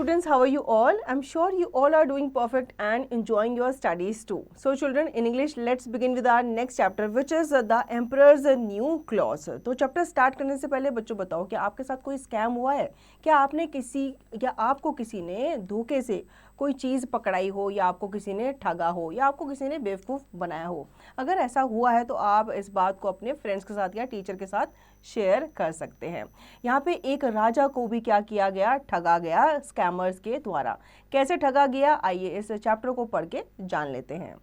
students, how are you all? I'm sure you all are doing perfect and enjoying your studies too. So children, in English, let's begin with our next chapter, which is the Emperor's New Clothes. तो chapter start करने से पहले बच्चों बताओ कि आपके साथ कोई स्कैम हुआ है? क्या आपको किसी ने धोखे से कोई चीज़ पकड़ाई हो, या आपको किसी ने ठगा हो, या आपको किसी ने बेवकूफ़ बनाया हो? अगर ऐसा हुआ है तो आप इस बात को अपने फ्रेंड्स के साथ या टीचर के साथ शेयर कर सकते हैं। यहाँ पे एक राजा को भी क्या किया गया? ठगा गया स्कैमर्स के द्वारा। कैसे ठगा गया? आइए इस चैप्टर को पढ़ के जान लेते हैं।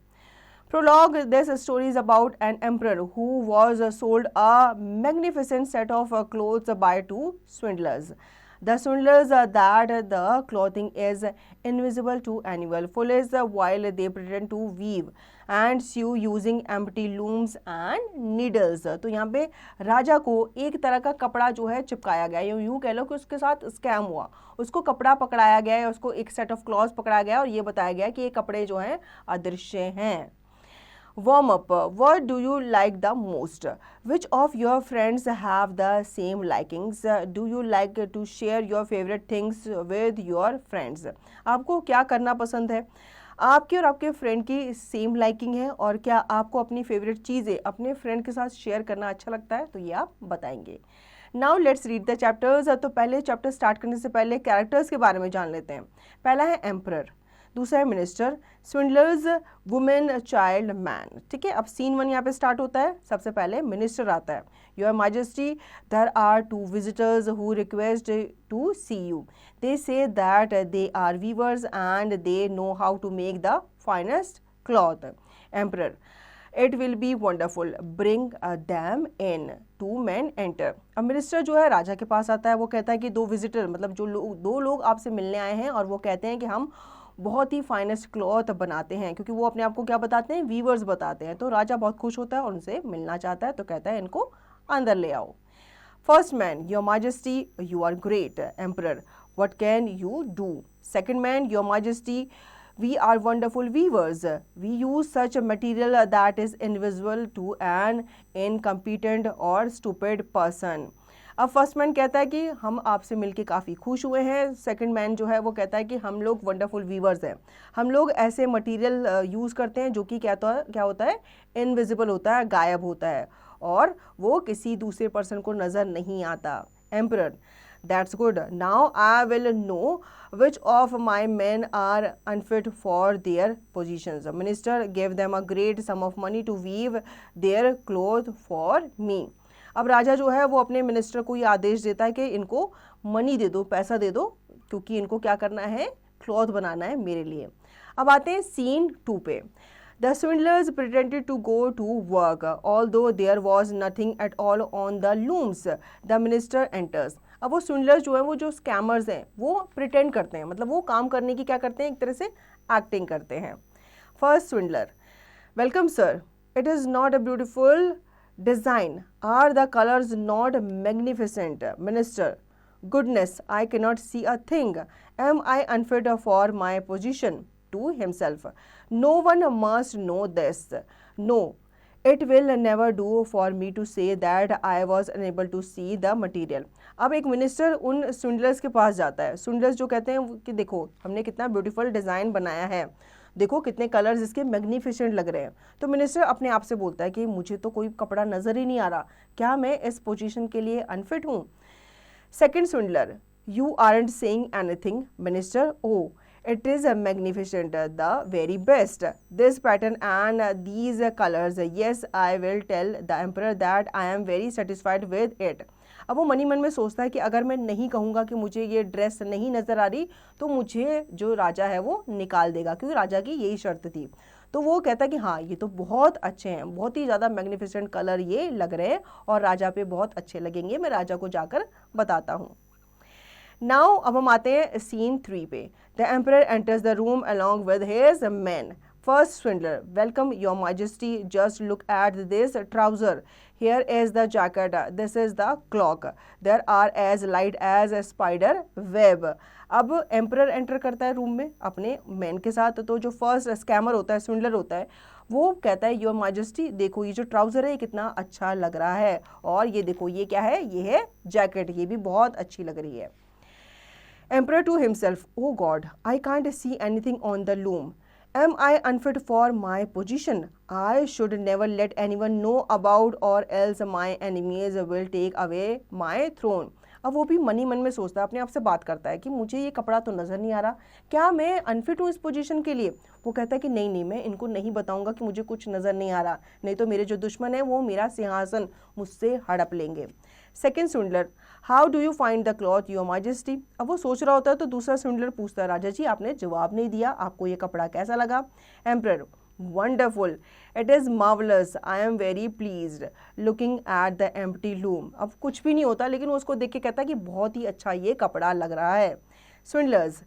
Prologue. This story is about an emperor who was sold a magnificent set of clothes by two swindlers. The swindlers that the clothing is invisible to anyone, foolish while they pretend to weave and sew using empty looms and needles. तो यहाँ पे राजा को एक तरह का कपड़ा जो है चिपकाया गया, यूँ कह लो कि उसके साथ स्कैम हुआ। उसको कपड़ा पकड़ाया गया है, उसको एक सेट ऑफ क्लॉथ्स पकड़ाया गया और ये बताया गया कि ये कपड़े जो हैं अदृश्य हैं। Warm up. What do you like the most? Which of your friends have the same likings? Do you like to share your favorite things with your friends? आपको क्या करना पसंद है? आपके और आपके फ्रेंड की सेम लाइकिंग है, और क्या आपको अपनी फेवरेट चीज़ें अपने फ्रेंड के साथ शेयर करना अच्छा लगता है? तो ये आप बताएंगे। Now let's read the chapters. तो पहले चैप्टर स्टार्ट करने से पहले कैरेक्टर्स के बारे में जान लेते हैं। पहला है एम्परर, दूसरा है मिनिस्टर, स्विंडलर्स, वुमेन, चाइल्ड, मैन। ठीक है, अब सीन 1 यहाँ पे स्टार्ट होता है। सबसे पहले मिनिस्टर आता है। Your majesty, there are 2 visitors who request to see you. They say that they are weavers and they know how to make the finest cloth. Emperor, it will be wonderful, bring them in. 2 men enter. अब minister जो है राजा के पास आता है। वो कहता है कि 2 विजिटर, मतलब दो लोग आपसे मिलने आए हैं, और वो कहते हैं कि हम बहुत ही फाइनेस्ट क्लॉथ बनाते हैं, क्योंकि वो अपने आप को क्या बताते हैं? वीवर्स बताते हैं। तो राजा बहुत खुश होता है और उनसे मिलना चाहता है, तो कहता है इनको अंदर ले आओ। First man, your majesty, you are great. Emperor, what can you do? Second man, your majesty, we are wonderful weavers. We use such a material that is invisible to an incompetent or stupid person. अब first man कहता है कि हम आपसे मिलके काफ़ी खुश हुए हैं। सेकंड मैन जो है वो कहता है कि हम लोग वंडरफुल वीवर्स हैं। हम लोग ऐसे मटेरियल यूज़ करते हैं जो कि क्या होता है? इनविजिबल होता है, गायब होता है, और वो किसी दूसरे पर्सन को नज़र नहीं आता। Emperor, that's good. Now I will know which of my men are unfit for their positions. The minister gave them a great sum of money to weave their clothes for me. अब राजा जो है वो अपने minister को ये आदेश देता है कि इनको मनी दे दो, पैसा दे दो, क्योंकि इनको क्या करना है? क्लॉथ बनाना है मेरे लिए। अब आते हैं सीन 2 पे। The swindlers pretended to go to work, although there was nothing at all on the looms. The minister enters. अब वो स्विंडलर्स जो है, वो जो स्कैमर्स हैं, वो प्रिटेंड करते हैं, मतलब वो काम करने की क्या करते हैं? एक तरह से एक्टिंग करते हैं। First swindler, welcome sir, it is not a beautiful design, are the colours not magnificent? Minister, goodness, I cannot see a thing. Am I unfit for my position? To himself, no one must know this. No, it will never do for me to say that I was unable to see the material. अब एक minister उन स्विंडलर्स के पास जाता है। स्विंडलर्स जो कहते हैं कि देखो हमने कितना ब्यूटीफुल डिज़ाइन बनाया है, देखो कितने कलर्स इसके मैग्निफिसेंट लग रहे हैं। तो मिनिस्टर अपने आप से बोलता है कि मुझे तो कोई कपड़ा नज़र ही नहीं आ रहा, क्या मैं इस पोजीशन के लिए अनफिट हूँ? Second swindler, you aren't saying anything? Minister, oh, it is magnificent, the very best. This pattern and these colors, yes, I will tell the emperor that I am very satisfied with it. अब वो money मन में सोचता है कि अगर मैं नहीं कहूँगा कि मुझे ये ड्रेस नहीं नज़र आ रही, तो मुझे जो राजा है वो निकाल देगा, क्योंकि राजा की यही शर्त थी। तो वो कहता है कि हाँ, ये तो बहुत अच्छे हैं, बहुत ही ज़्यादा मैग्निफिसेंट कलर ये लग रहे हैं और राजा पे बहुत अच्छे लगेंगे, मैं राजा को जाकर बताता हूँ। नाउ अब हम आते हैं सीन 3 पे। The emperor enters the room along with his man. First swindler, welcome your majesty, just look at this trouser, here is the jacket, this is the clock, there are as light as a spider web. अब emperor enter करता है room में अपने man के साथ। तो जो first scammer होता है, स्विंडलर होता है, वो कहता है योर मैजेस्टी, देखो ये जो ट्राउज़र है ये कितना अच्छा लग रहा है, और ये देखो ये क्या है? ये है जैकेट, ये भी बहुत अच्छी लग रही है। Emperor to himself, oh God, I can't see anything on the loom. Am I unfit for my position? I should never let anyone know about, or else my enemies will take away my throne. अब वो भी मन ही मन में सोचता है, अपने आप से बात करता है कि मुझे ये कपड़ा तो नज़र नहीं आ रहा, क्या मैं अनफिट हूँ इस पोजीशन के लिए? वो कहता है कि नहीं नहीं, मैं इनको नहीं बताऊंगा कि मुझे कुछ नज़र नहीं आ रहा, नहीं तो मेरे जो दुश्मन है वो मेरा सिंहासन मुझसे हड़प लेंगे। Second swindler, how do you find the cloth your majesty? अब वो सोच रहा होता है तो दूसरा स्विंडलर पूछता है, राजा जी आपने जवाब नहीं दिया, आपको ये कपड़ा कैसा लगा? Emperor, wonderful, it is marvellous, I am very pleased looking at the empty loom. अब कुछ भी नहीं होता लेकिन वो उसको देख के कहता है कि बहुत ही अच्छा ये कपड़ा लग रहा है। स्विंडलर्स,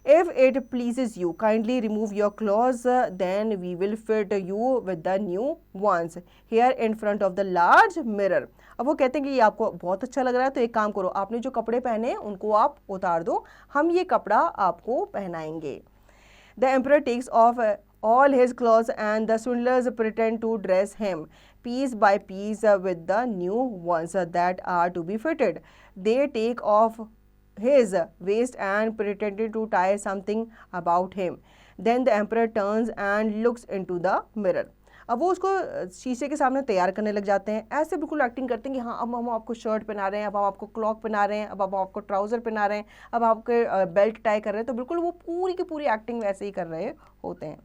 if it pleases you, kindly remove your clothes, then we will fit you with the new ones here in front of the large mirror. अब वो कहते हैं कि ये आपको बहुत अच्छा लग रहा है तो एक काम करो, आपने जो कपड़े पहने हैं उनको आप उतार दो, हम ये कपड़ा आपको पहनाएंगे। The emperor takes off all his clothes and the swindlers pretend to dress him piece by piece with the new ones that are to be fitted. They take off his waist and pretended to tie something about him. Then the emperor turns and looks into the mirror. अब वो उसको शीशे के सामने तैयार करने लग जाते हैं, ऐसे बिल्कुल एक्टिंग करते हैं कि हाँ अब हम आपको शर्ट पहना रहे हैं, अब हम आपको क्लॉक पहना रहे हैं, अब हम आपको ट्राउज़र पहना रहे हैं, अब आपके बेल्ट टाई कर रहे हैं, तो बिल्कुल वो पूरी की पूरी एक्टिंग वैसे ही कर रहे होते हैं।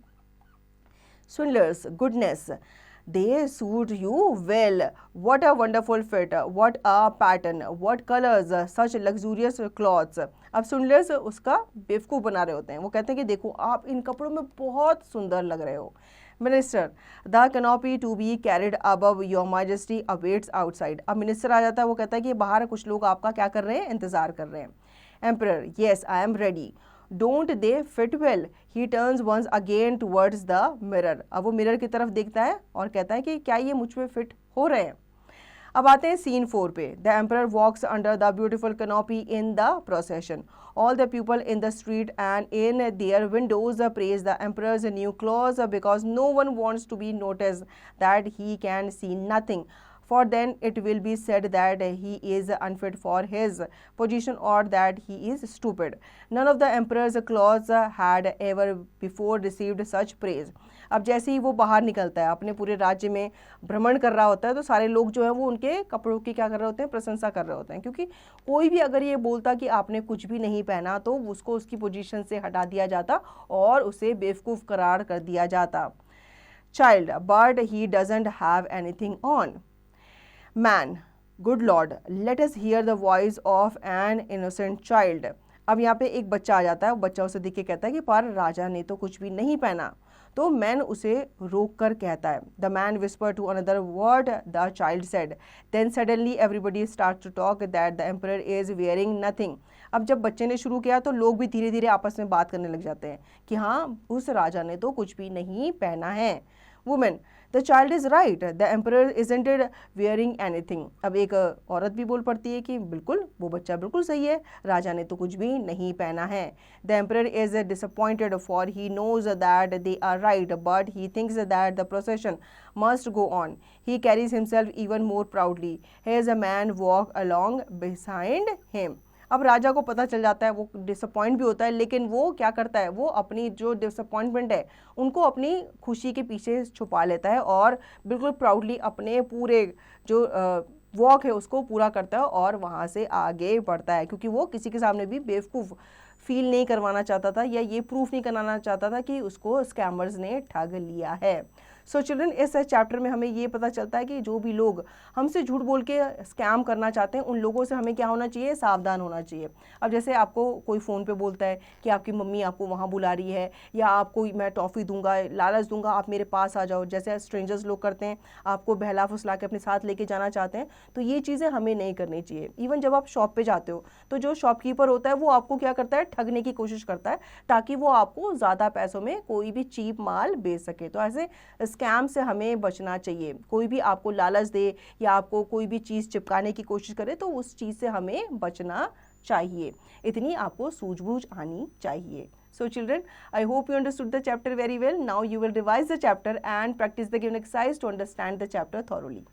Swindlers, goodness, they suit you well. What a wonderful fit, what a pattern, what colors, such luxurious clothes. अब swindlers उसका बेवकूफ़ बना रहे होते हैं, वो कहते हैं कि देखो आप इन कपड़ों में बहुत सुंदर लग रहे हो। Minister, the canopy to be carried above your majesty awaits outside. अब मिनिस्टर आ जाता है, वो कहता है कि बाहर कुछ लोग आपका क्या कर रहे हैं, इंतज़ार कर रहे हैं। Emperor, yes I am ready, don't they fit well? He turns once again towards the mirror. अब वो मिरर की तरफ देखता है और कहता है कि क्या ये मुझ पे फिट हो रहे हैं? अब आते हैं सीन 4 पे। The emperor walks under the beautiful canopy in the procession. All the people in the street and in their windows praise the emperor's new clothes because no one wants to be noticed that he can see nothing. For then it will be said that he is unfit for his position or that he is stupid. None of the emperor's clothes had ever before received such praise. अब जैसे ही वो बाहर निकलता है, अपने पूरे राज्य में भ्रमण कर रहा होता है, तो सारे लोग जो है वो उनके कपड़ों की क्या कर रहे होते हैं, प्रशंसा कर रहे होते हैं, क्योंकि कोई भी अगर ये बोलता कि आपने कुछ भी नहीं पहना तो उसको उसकी पोजीशन से हटा दिया जाता और उसे बेवकूफ़ करार कर दिया जाता। Child, but he doesn't have anything on. Man, good Lord, let us here the voice of an innocent child. अब यहाँ पे एक बच्चा आ जाता है, बच्चा उसे देख के कहता है कि पर राजा ने तो कुछ भी नहीं पहना। तो मैन उसे रोक कर कहता है, the man whisper to another word the child said. Then suddenly everybody start to talk that the emperor is wearing nothing. अब जब बच्चे ने शुरू किया तो लोग भी धीरे धीरे आपस में बात करने लग जाते हैं कि हाँ उस राजा ने तो कुछ भी नहीं पहना है। Women, the child is right, the emperor isn't wearing anything. अब एक औरत भी बोल पड़ती है कि बिल्कुल वो बच्चा बिल्कुल सही है, राजा ने तो कुछ भी नहीं पहना है। The emperor is disappointed for he knows that they are right but he thinks that the procession must go on. He carries himself even more proudly. His a man walk along behind him. अब राजा को पता चल जाता है, वो disappoint भी होता है, लेकिन वो क्या करता है, वो अपनी जो डिसअपॉइंटमेंट है उनको अपनी खुशी के पीछे छुपा लेता है और बिल्कुल प्राउडली अपने पूरे जो वॉक है उसको पूरा करता है और वहाँ से आगे बढ़ता है, क्योंकि वो किसी के सामने भी बेवकूफ़ फील नहीं करवाना चाहता था या ये प्रूफ नहीं कराना चाहता था कि उसको स्कैमर्स ने ठग लिया है। सो चिल्ड्रन, इस चैप्टर में हमें ये पता चलता है कि जो भी लोग हमसे झूठ बोल के स्कैम करना चाहते हैं उन लोगों से हमें क्या होना चाहिए, सावधान होना चाहिए। अब जैसे आपको कोई फ़ोन पे बोलता है कि आपकी मम्मी आपको वहाँ बुला रही है या आपको मैं टॉफ़ी दूंगा, लालच दूंगा, आप मेरे पास आ जाओ, जैसे स्ट्रेंजर्स लोग करते हैं, आपको बहला फुसला के अपने साथ लेके जाना चाहते हैं, तो ये चीज़ें हमें नहीं करनी चाहिए। इवन जब आप शॉप पर जाते हो तो जो शॉपकीपर होता है वो आपको क्या करता है, ठगने की कोशिश करता है ताकि वो आपको ज़्यादा पैसों में कोई भी चीप माल बेच सके। तो ऐसे स्कैम से हमें बचना चाहिए। कोई भी आपको लालच दे या आपको कोई भी चीज़ चिपकाने की कोशिश करे तो उस चीज़ से हमें बचना चाहिए। इतनी आपको सूझबूझ आनी चाहिए। So children, I hope you understood the chapter very well. Now you will revise the chapter and practice the given exercise to understand the chapter thoroughly.